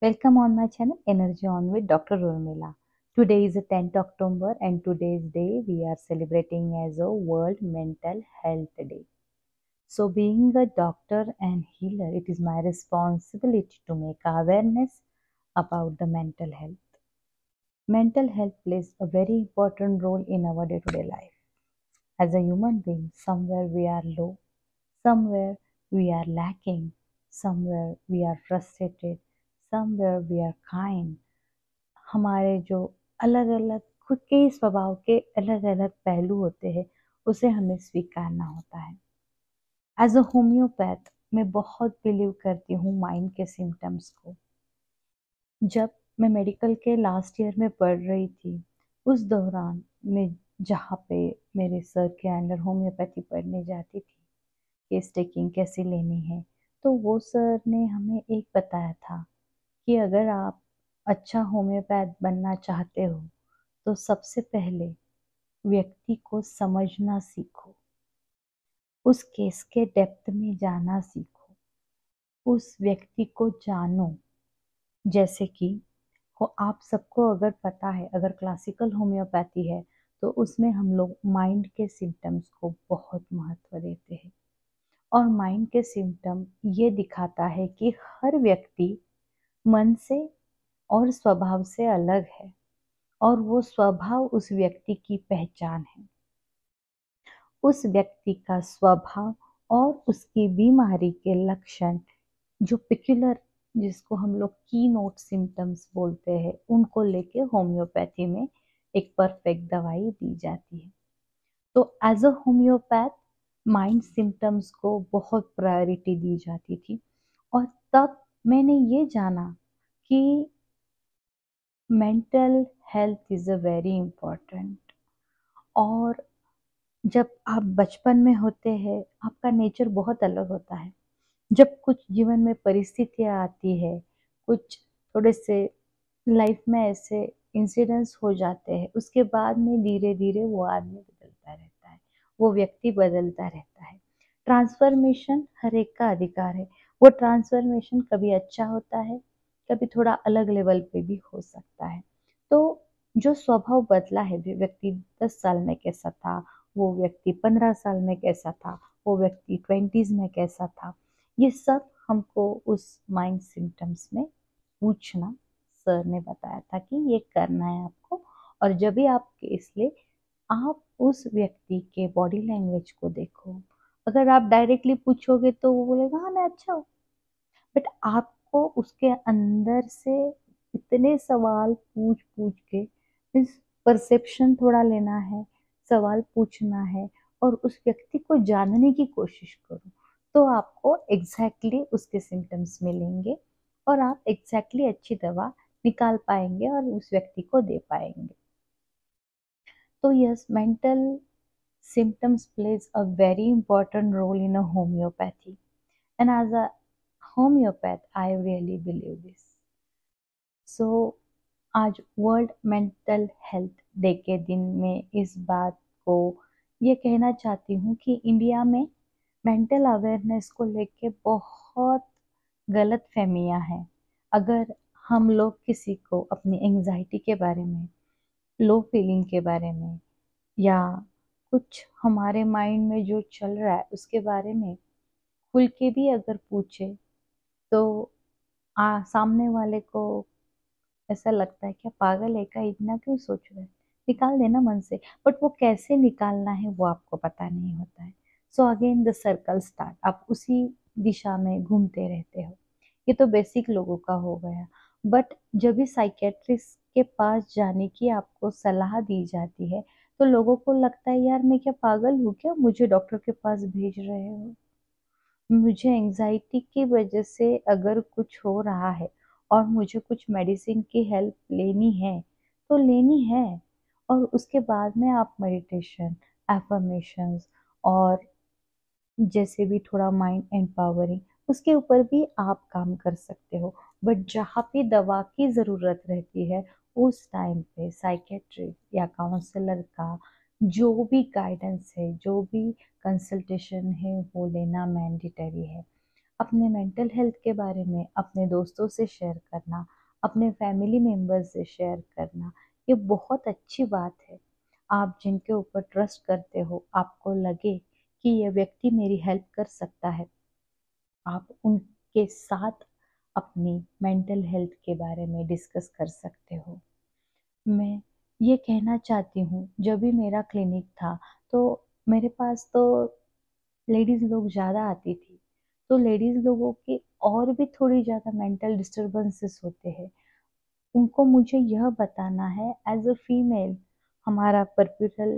Welcome on my channel Energy On with Dr. Urmila. Today is the 10th October and today's day we are celebrating as a World Mental Health Day. So being a doctor and healer, it is my responsibility to make awareness about the mental health. Mental health plays a very important role in our day-to-day life. As a human being, somewhere we are low, somewhere we are lacking, somewhere we are frustrated, somewhere we are kind. हमारे जो अलग अलग खुद के ही स्वभाव के अलग अलग पहलू होते हैं उसे हमें स्वीकारना होता है। एज अ होम्योपैथ मैं बहुत बिलीव करती हूँ माइंड के सिम्टम्स को। जब मैं मेडिकल के लास्ट ईयर में पढ़ रही थी उस दौरान मैं जहाँ पे मेरे सर के अंडर होम्योपैथी पढ़ने जाती थी, केस टेकिंग कैसे लेनी है, तो वो सर ने हमें एक बताया था कि अगर आप अच्छा होम्योपैथ बनना चाहते हो तो सबसे पहले व्यक्ति को समझना सीखो, उस केस के डेप्थ में जाना सीखो, उस व्यक्ति को जानो। जैसे कि वो आप सबको अगर पता है, अगर क्लासिकल होम्योपैथी है तो उसमें हम लोग माइंड के सिम्टम्स को बहुत महत्व देते हैं। और माइंड के सिम्टम ये दिखाता है कि हर व्यक्ति मन से और स्वभाव से अलग है और वो स्वभाव उस व्यक्ति की पहचान है। उस व्यक्ति का स्वभाव और उसकी बीमारी के लक्षण जो पिक्युलर, जिसको हम लोग की नोट सिम्टम्स बोलते हैं, उनको लेके होम्योपैथी में एक परफेक्ट दवाई दी जाती है। तो as a homeopath mind symptoms को बहुत प्रायोरिटी दी जाती थी। और तब मैंने ये जाना कि mental health is a very important. और जब आप बचपन में होते हैं आपका नेचर बहुत अलग होता है। जब कुछ जीवन में परिस्थितियाँ आती है, कुछ थोड़े से लाइफ में ऐसे इंसिडेंट्स हो जाते हैं, उसके बाद में धीरे धीरे वो आदमी बदलता रहता है, वो व्यक्ति बदलता रहता है। ट्रांसफॉर्मेशन हर एक का अधिकार है। वो ट्रांसफॉर्मेशन कभी अच्छा होता है, कभी थोड़ा अलग लेवल पे भी हो सकता है। तो जो स्वभाव बदला है, व्यक्ति 10 साल में कैसा था, वो व्यक्ति 15 साल में कैसा था, वो व्यक्ति 20s में कैसा था, ये सब हमको उस माइंड सिम्टम्स में पूछना सर ने बताया था कि ये करना है आपको। और जब भी आप केस ले, आप उस व्यक्ति के बॉडी लैंग्वेज को देखो। अगर आप डायरेक्टली पूछोगे तो वो बोलेगा हाँ मैं अच्छा हूँ, बट आपको उसके अंदर से इतने सवाल पूछ पूछ के इस परसेप्शन थोड़ा लेना है, सवाल पूछना है और उस व्यक्ति को जानने की कोशिश करो, तो आपको एग्जैक्टली उसके सिम्टम्स मिलेंगे और आप एग्जैक्टली अच्छी दवा निकाल पाएंगे और उस व्यक्ति को दे पाएंगे। तो yes, mental symptoms plays a very important role in a homeopathy, and as a homeopath I really believe this. So आज वर्ल्ड मेंटल हेल्थ डे के दिन में इस बात को ये कहना चाहती हूँ कि इंडिया में मेंटल अवेयरनेस को लेके बहुत गलत फहमियाँ हैं। अगर हम लोग किसी को अपनी एंजाइटी के बारे में, लो फीलिंग के बारे में, या कुछ हमारे माइंड में जो चल रहा है उसके बारे में खुल के भी अगर पूछे तो सामने वाले को ऐसा लगता है क्या पागल है क्या, इतना क्यों सोच रहा है, निकाल देना मन से। बट वो कैसे निकालना है वो आपको पता नहीं होता है। So again the circle start, आप उसी दिशा में घूमते रहते हो। ये तो बेसिक लोगों का हो गया। बट जब भी साइकेट्रिस्ट के पास जाने की आपको सलाह दी जाती है तो लोगों को लगता है यार मैं क्या पागल हूँ क्या, मुझे डॉक्टर के पास भेज रहे हो। मुझे एंजाइटी की वजह से अगर कुछ हो रहा है और मुझे कुछ मेडिसिन की हेल्प लेनी है तो लेनी है। और उसके बाद में आप मेडिटेशन, एफर्मेशंस और जैसे भी थोड़ा माइंड एम्पावरिंग, उसके ऊपर भी आप काम कर सकते हो। बट जहाँ पे दवा की ज़रूरत रहती है उस टाइम पे साइकेट्रिस्ट या काउंसलर का जो भी गाइडेंस है, जो भी कंसल्टेशन है वो लेना मैंडेटरी है। अपने मेंटल हेल्थ के बारे में अपने दोस्तों से शेयर करना, अपने फैमिली मेंबर्स से शेयर करना, ये बहुत अच्छी बात है। आप जिनके ऊपर ट्रस्ट करते हो, आपको लगे कि ये व्यक्ति मेरी हेल्प कर सकता है, आप उनके साथ अपनी मेंटल हेल्थ के बारे में डिस्कस कर सकते हो। मैं ये कहना चाहती हूँ, जब भी मेरा क्लिनिक था, तो मेरे पास तो लेडीज़ लोग ज़्यादा आती थी, तो लेडीज़ लोगों के और भी थोड़ी ज़्यादा मेंटल डिस्टर्बेंसेस होते हैं। उनको मुझे यह बताना है एज़ अ फीमेल, हमारा पर्पिटल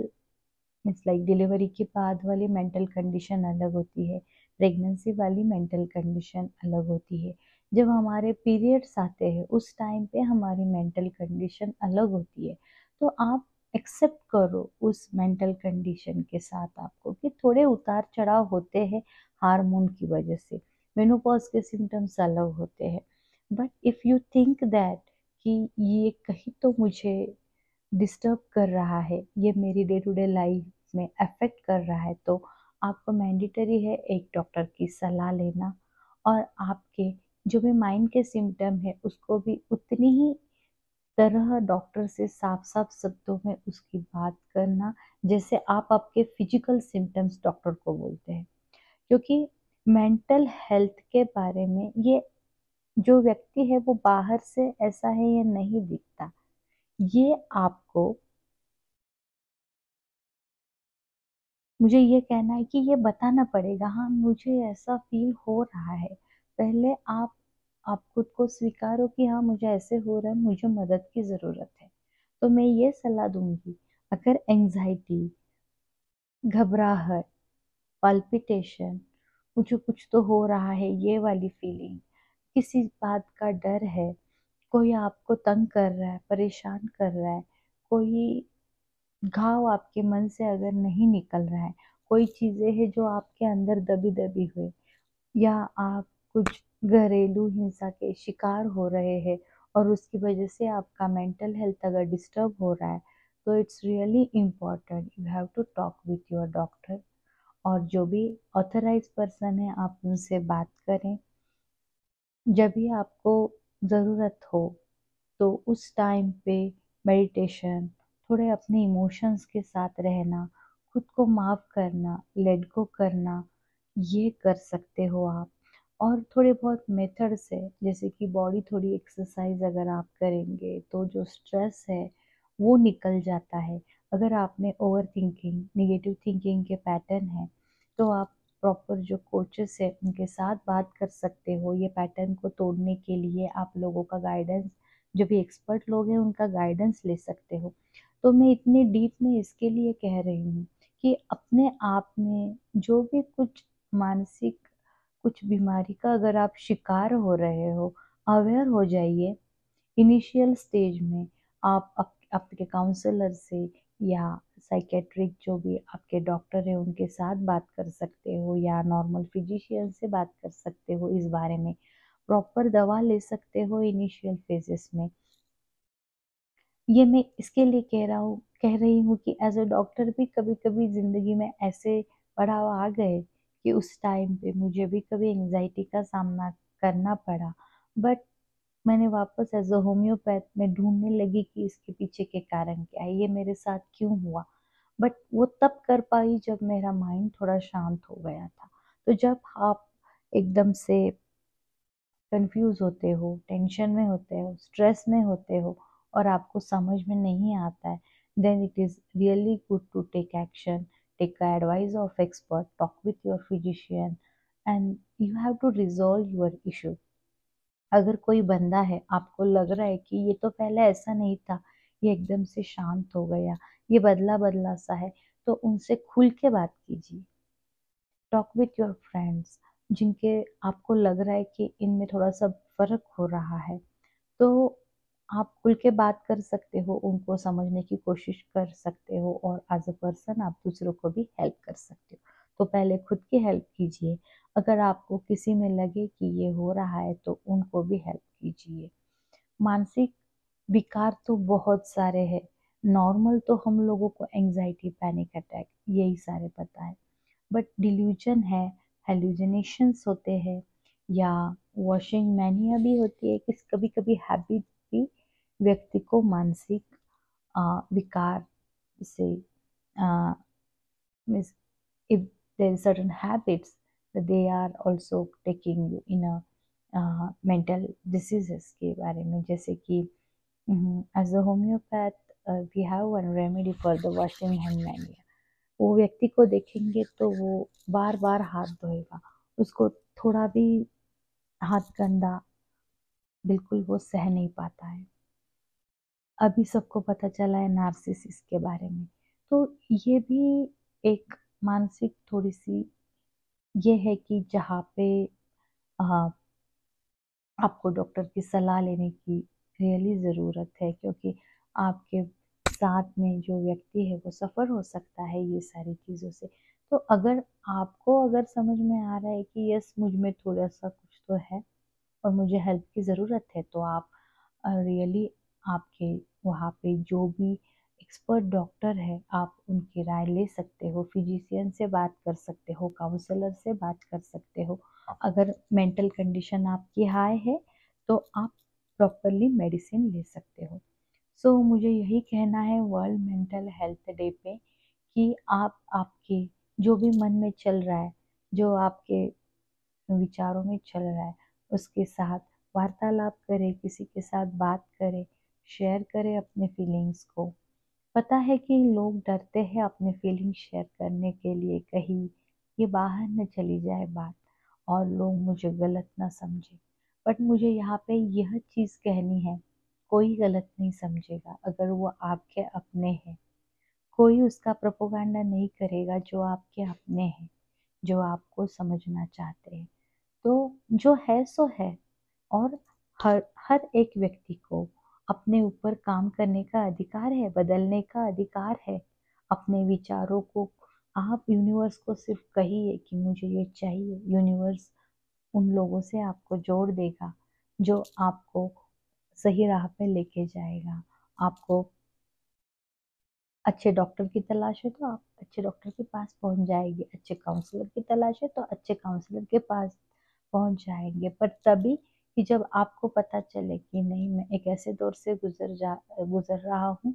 मीन्स लाइक डिलीवरी के बाद वाली मेंटल कंडीशन अलग होती है, प्रेगनेंसी वाली मेंटल कंडीशन अलग होती है। जब हमारे पीरियड्स आते हैं उस टाइम पे हमारी मेंटल कंडीशन अलग होती है। तो आप एक्सेप्ट करो उस मेंटल कंडीशन के साथ आपको कि थोड़े उतार चढ़ाव होते हैं हार्मोन की वजह से। मेनोपॉज के सिम्टम्स अलग होते हैं। But if you think that कि ये कहीं तो मुझे डिस्टर्ब कर रहा है, ये मेरी डे टू डे लाइफ में अफेक्ट कर रहा है, तो आपको मैंडेटरी है एक डॉक्टर की सलाह लेना और आपके जो भी माइंड के सिम्टम है उसको भी उतनी ही तरह डॉक्टर से साफ साफ शब्दों में उसकी बात करना, जैसे आप आपके फिजिकल सिम्टम्स डॉक्टर को बोलते हैं। क्योंकि मेंटल हेल्थ के बारे में ये जो व्यक्ति है वो बाहर से ऐसा है या नहीं दिखता, ये आपको, मुझे ये कहना है कि ये बताना पड़ेगा, हाँ मुझे ऐसा फील हो रहा है। पहले आप खुद को स्वीकारो कि हाँ मुझे ऐसे हो रहा है, मुझे मदद की ज़रूरत है। तो मैं ये सलाह दूंगी, अगर एंजाइटी, घबराहट, पल्पिटेशन, मुझे कुछ तो हो रहा है, ये वाली फीलिंग, किसी बात का डर है, कोई आपको तंग कर रहा है, परेशान कर रहा है, कोई घाव आपके मन से अगर नहीं निकल रहा है, कोई चीज़ें हैं जो आपके अंदर दबी दबी हुई, या आप कुछ घरेलू हिंसा के शिकार हो रहे हैं और उसकी वजह से आपका मेंटल हेल्थ अगर डिस्टर्ब हो रहा है, तो it's really important you have to talk with your doctor. और जो भी ऑथराइज पर्सन है आप उनसे बात करें। जब भी आपको ज़रूरत हो तो उस टाइम पे मेडिटेशन, थोड़े अपने इमोशंस के साथ रहना, खुद को माफ़ करना, लेट गो करना, ये कर सकते हो आप। और थोड़े बहुत मेथड्स है, जैसे कि बॉडी थोड़ी एक्सरसाइज अगर आप करेंगे तो जो स्ट्रेस है वो निकल जाता है। अगर आप में ओवर थिंकिंग, नेगेटिव थिंकिंग के पैटर्न है, तो आप प्रॉपर जो कोचेस है उनके साथ बात कर सकते हो। ये पैटर्न को तोड़ने के लिए आप लोगों का गाइडेंस, जो भी एक्सपर्ट लोग हैं उनका गाइडेंस ले सकते हो। तो मैं इतनी डीप में इसके लिए कह रही हूँ कि अपने आप में जो भी कुछ मानसिक कुछ बीमारी का अगर आप शिकार हो रहे हो, अवेयर हो जाइए। इनिशियल स्टेज में आप आपके काउंसलर से या साइकेट्रिक जो भी आपके डॉक्टर है उनके साथ बात कर सकते हो, या नॉर्मल फिजिशियन से बात कर सकते हो, इस बारे में प्रॉपर दवा ले सकते हो इनिशियल फेजेस में। ये मैं इसके लिए कह रही हूँ कि एज अ डॉक्टर भी कभी कभी ज़िंदगी में ऐसे पड़ाव आ गए कि उस टाइम पे मुझे भी कभी एंजाइटी का सामना करना पड़ा। बट मैंने वापस एज अ होम्योपैथ में ढूंढने लगी कि इसके पीछे के कारण क्या है, ये मेरे साथ क्यों हुआ। बट वो तब कर पाई जब मेरा माइंड थोड़ा शांत हो गया था। तो जब आप एकदम से कंफ्यूज होते हो, टेंशन में होते हो, स्ट्रेस में होते हो और आपको समझ में नहीं आता है, then it is really good to take action, take the advice of expert, talk with your physician and you have to resolve your issue. अगर कोई बंदा है, आपको लग रहा है कि ये तो पहले ऐसा नहीं था, ये एकदम से शांत हो गया, ये बदला बदला सा है, तो उनसे खुल के बात कीजिए। टॉक विथ योर फ्रेंड्स, जिनके आपको लग रहा है कि इनमें थोड़ा सा फर्क हो रहा है, तो आप खुल के बात कर सकते हो, उनको समझने की कोशिश कर सकते हो और एज अ पर्सन आप दूसरों को भी हेल्प कर सकते हो। तो पहले खुद की हेल्प कीजिए, अगर आपको किसी में लगे कि ये हो रहा है तो उनको भी हेल्प कीजिए। मानसिक विकार तो बहुत सारे हैं। नॉर्मल तो हम लोगों को एंजाइटी, पैनिक अटैक, यही सारे पता है। बट डिल्यूजन है, हेलुसिनेशंस होते हैं, या वॉशिंग मैनिया भी होती है कि कभी कभी हैबिट भी व्यक्ति को मानसिक विकार से means if there is certain habits that they are also taking you in a mental diseases के बारे में, जैसे कि as a homeopath we have one remedy for the washing hand mania। वो व्यक्ति को देखेंगे तो वो बार बार हाथ धोएगा, उसको थोड़ा भी हाथ गंदा बिल्कुल वो सह नहीं पाता है। अभी सबको पता चला है नार्सिसिस के बारे में, तो ये भी एक मानसिक थोड़ी सी ये है कि जहाँ पे आ, आपको डॉक्टर की सलाह लेने की रियली ज़रूरत है, क्योंकि आपके साथ में जो व्यक्ति है वो सफ़र हो सकता है ये सारी चीज़ों से। तो अगर समझ में आ रहा है कि यस मुझ में थोड़ा सा कुछ तो है और मुझे हेल्प की ज़रूरत है, तो आप रियली आपके वहाँ पे जो भी एक्सपर्ट डॉक्टर है आप उनकी राय ले सकते हो, फिजिशियन से बात कर सकते हो, काउंसलर से बात कर सकते हो। अगर मेंटल कंडीशन आपकी हाई है तो आप प्रॉपरली मेडिसिन ले सकते हो। सो मुझे यही कहना है वर्ल्ड मेंटल हेल्थ डे पे कि आप आपके जो भी मन में चल रहा है, जो आपके विचारों में चल रहा है, उसके साथ वार्तालाप करें, किसी के साथ बात करें, शेयर करें अपने फीलिंग्स को। पता है कि लोग डरते हैं अपने फीलिंग्स शेयर करने के लिए, कहीं ये बाहर न चली जाए बात और लोग मुझे गलत ना समझे। बट मुझे यहाँ पे यह चीज़ कहनी है, कोई गलत नहीं समझेगा अगर वो आपके अपने हैं। कोई उसका प्रोपोगंडा नहीं करेगा जो आपके अपने हैं, जो आपको समझना चाहते हैं। तो जो है सो है, और हर हर एक व्यक्ति को अपने ऊपर काम करने का अधिकार है, बदलने का अधिकार है अपने विचारों को। आप यूनिवर्स को सिर्फ कहिए कि मुझे ये चाहिए, यूनिवर्स उन लोगों से आपको जोड़ देगा जो आपको सही राह पे लेके जाएगा। आपको अच्छे डॉक्टर की तलाश है तो आप अच्छे डॉक्टर के पास पहुंच जाएंगे, अच्छे काउंसलर की तलाश है तो अच्छे काउंसलर के पास पहुंच जाएंगे। पर तभी कि जब आपको पता चले कि नहीं, मैं एक ऐसे दौर से गुजर रहा हूँ,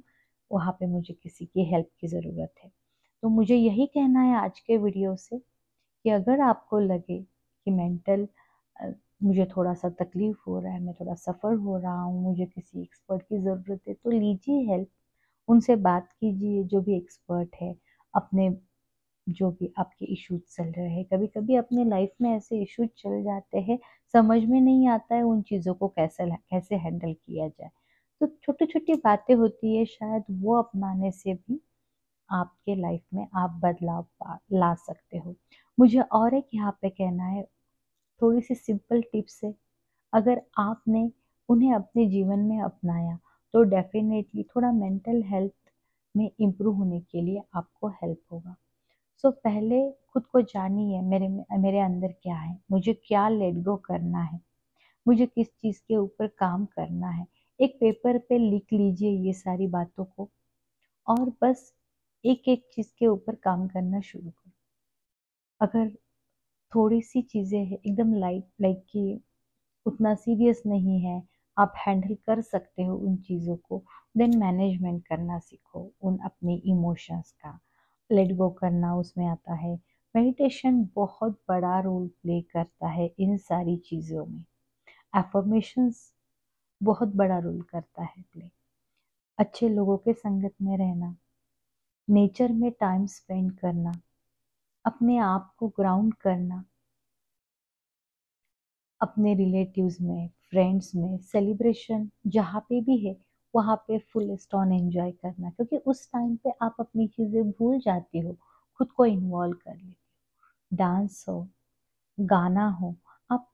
वहाँ पे मुझे किसी की हेल्प की ज़रूरत है। तो मुझे यही कहना है आज के वीडियो से कि अगर आपको लगे कि मुझे थोड़ा सा तकलीफ हो रहा है, मैं थोड़ा सफ़र हो रहा हूँ, मुझे किसी एक्सपर्ट की ज़रूरत है, तो लीजिए हेल्प, उनसे बात कीजिए जो भी एक्सपर्ट है। अपने जो भी आपके इश्यूज चल रहे हैं, कभी कभी अपने लाइफ में ऐसे इश्यूज चल जाते हैं, समझ में नहीं आता है उन चीज़ों को कैसे कैसे हैंडल किया जाए। तो छोटी छोटी बातें होती है, शायद वो अपनाने से भी आपके लाइफ में आप बदलाव ला सकते हो। मुझे और एक यहाँ पे कहना है, थोड़ी सी सिंपल टिप्स है, अगर आपने उन्हें अपने जीवन में अपनाया तो डेफिनेटली थोड़ा मेंटल हेल्थ में इम्प्रूव होने के लिए आपको हेल्प होगा। सो पहले खुद को जानिए, मेरे अंदर क्या है, मुझे क्या लेट गो करना है, मुझे किस चीज़ के ऊपर काम करना है। एक पेपर पे लिख लीजिए ये सारी बातों को, और बस एक एक चीज़ के ऊपर काम करना शुरू करो। अगर थोड़ी सी चीज़ें हैं एकदम लाइट, लाइक कि उतना सीरियस नहीं है, आप हैंडल कर सकते हो उन चीज़ों को, देन मैनेजमेंट करना सीखो उन अपने इमोशंस का। लेट गो करना उसमें आता है। मेडिटेशन बहुत बड़ा रोल प्ले करता है इन सारी चीज़ों में। एफर्मेशंस बहुत बड़ा रोल करता है प्ले। अच्छे लोगों के संगत में रहना, नेचर में टाइम स्पेंड करना, अपने आप को ग्राउंड करना, अपने रिलेटिव्स में, फ्रेंड्स में, सेलिब्रेशन जहाँ पे भी है वहाँ पे फुल स्टॉन एंजॉय करना, क्योंकि उस टाइम पे आप अपनी चीज़ें भूल जाती हो, खुद को इन्वॉल्व कर लेती हो। डांस हो, गाना हो, आप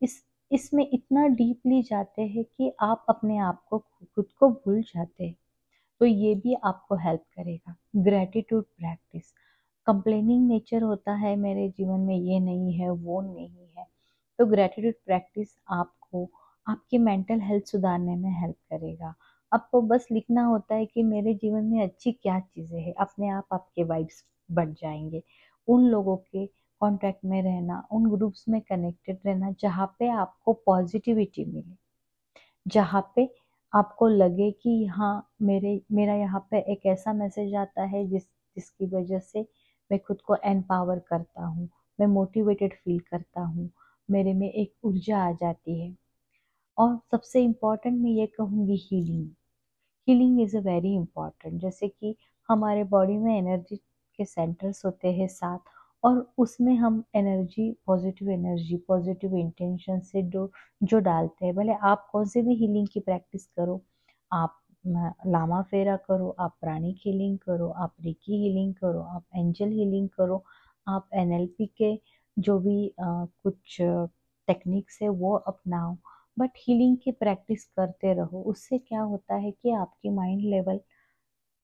इसमें इतना डीपली जाते हैं कि आप अपने आप को खुद को भूल जाते हैं। तो ये भी आपको हेल्प करेगा। ग्रेटिट्यूड प्रैक्टिस, कंप्लेनिंग नेचर होता है मेरे जीवन में, ये नहीं है वो नहीं है, तो ग्रेटिट्यूड प्रैक्टिस आपको आपकी मेंटल हेल्थ सुधारने में हेल्प करेगा। आपको बस लिखना होता है कि मेरे जीवन में अच्छी क्या चीज़ें हैं, अपने आप आपके वाइब्स बढ़ जाएंगे। उन लोगों के कांटेक्ट में रहना, उन ग्रुप्स में कनेक्टेड रहना जहाँ पे आपको पॉजिटिविटी मिले, जहाँ पे आपको लगे कि हाँ मेरा यहाँ पे एक ऐसा मैसेज आता है जिसकी वजह से मैं खुद को एम्पावर करता हूँ, मैं मोटिवेटेड फील करता हूँ, मेरे में एक ऊर्जा आ जाती है। और सबसे इम्पोर्टेंट मैं ये कहूँगी, healing. Healing is a very important. जैसे कि हमारे बॉडी में एनर्जी के सेंटर्स होते हैं 7, और उसमें हम एनर्जी पॉजिटिव इंटेंशन से जो डालते हैं, भले आप कौन से भी हीलिंग की प्रैक्टिस करो, आप लामा फेरा करो, आप प्राणिक हीलिंग करो, आप रेकी हीलिंग करो, आप एंजल हीलिंग करो, आप एनएलपी के जो भी कुछ टेक्निक्स है वो अपनाओ, बट हीलिंग की प्रैक्टिस करते रहो। उससे क्या होता है कि आपकी माइंड लेवल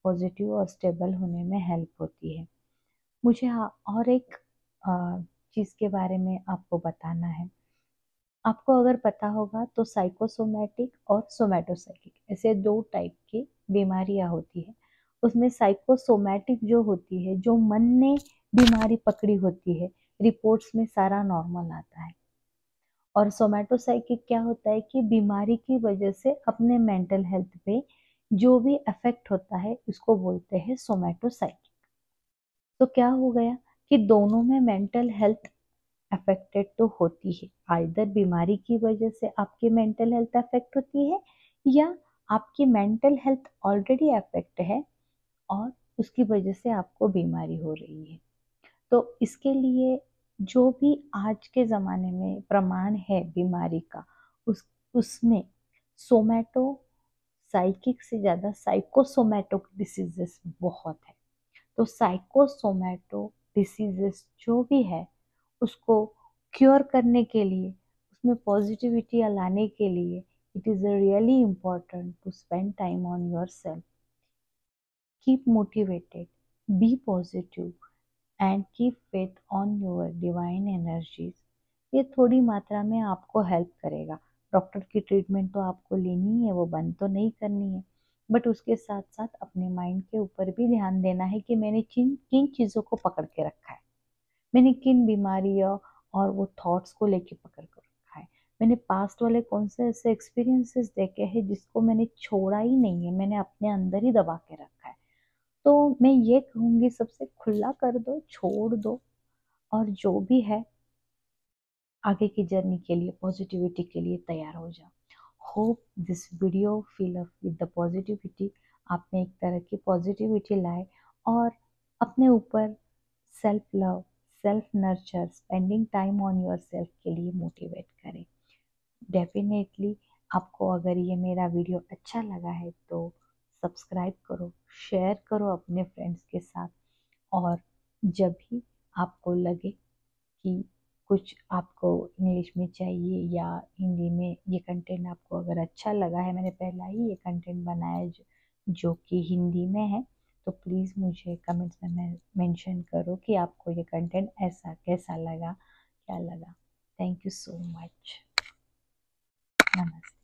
पॉजिटिव और स्टेबल होने में हेल्प होती है। मुझे और एक चीज़ के बारे में आपको बताना है। आपको अगर पता होगा तो साइकोसोमैटिक और सोमैटोसाइकिक ऐसे 2 टाइप की बीमारियां होती है। उसमें साइकोसोमैटिक जो होती है, जो मन ने बीमारी पकड़ी होती है, रिपोर्ट्स में सारा नॉर्मल आता है। और सोमैटोसाइकिक क्या होता है कि बीमारी की वजह से अपने मेंटल हेल्थ पे जो भी इफेक्ट होता है उसको बोलते हैं सोमैटोसाइकिक। तो क्या हो गया कि दोनों में मेंटल हेल्थ अफेक्टेड तो होती है। आइदर बीमारी की वजह से आपकी मेंटल हेल्थ अफेक्ट होती है, या आपकी मेंटल हेल्थ ऑलरेडी अफेक्ट है और उसकी वजह से आपको बीमारी हो रही है। तो इसके लिए जो भी आज के ज़माने में प्रमाण है बीमारी का, उसमें सोमैटो साइकिक से ज़्यादा साइकोसोमैटो डिसीजेस बहुत है। तो साइकोसोमैटो डिसीजेस जो भी है उसको क्योर करने के लिए, उसमें पॉजिटिविटी लाने के लिए, it is really important to spend time on your self, keep motivated, be positive and keep faith on your divine energies. ये थोड़ी मात्रा में आपको हेल्प करेगा। डॉक्टर की ट्रीटमेंट तो आपको लेनी है, वो बंद तो नहीं करनी है, बट उसके साथ साथ अपने माइंड के ऊपर भी ध्यान देना है कि मैंने किन चीज़ों को पकड़ के रखा है, मैंने किन बीमारियों और वो थॉट्स को लेके पकड़ कर रखा है, मैंने पास्ट वाले कौन से ऐसे एक्सपीरियंसेस देखे हैं जिसको मैंने छोड़ा ही नहीं है, मैंने अपने अंदर ही दबा के रखा है। तो मैं ये कहूँगी, सबसे खुला कर दो, छोड़ दो, और जो भी है आगे की जर्नी के लिए, पॉजिटिविटी के लिए तैयार हो जाओ। Hope this video fill up with the positivity. आपने एक तरह की पॉजिटिविटी लाए और अपने ऊपर self love, self nurture, spending time on your self के लिए मोटिवेट करें। डेफिनेटली आपको अगर ये मेरा वीडियो अच्छा लगा है तो सब्सक्राइब करो, शेयर करो अपने फ्रेंड्स के साथ, और जब भी आपको लगे कि कुछ आपको इंग्लिश में चाहिए या हिंदी में, ये कंटेंट आपको अगर अच्छा लगा है, मैंने पहला ही ये कंटेंट बनाया है जो कि हिंदी में है, तो प्लीज़ मुझे कमेंट्स में मेंशन करो कि आपको ये कंटेंट ऐसा कैसा लगा, क्या लगा। Thank you so much. नमस्ते।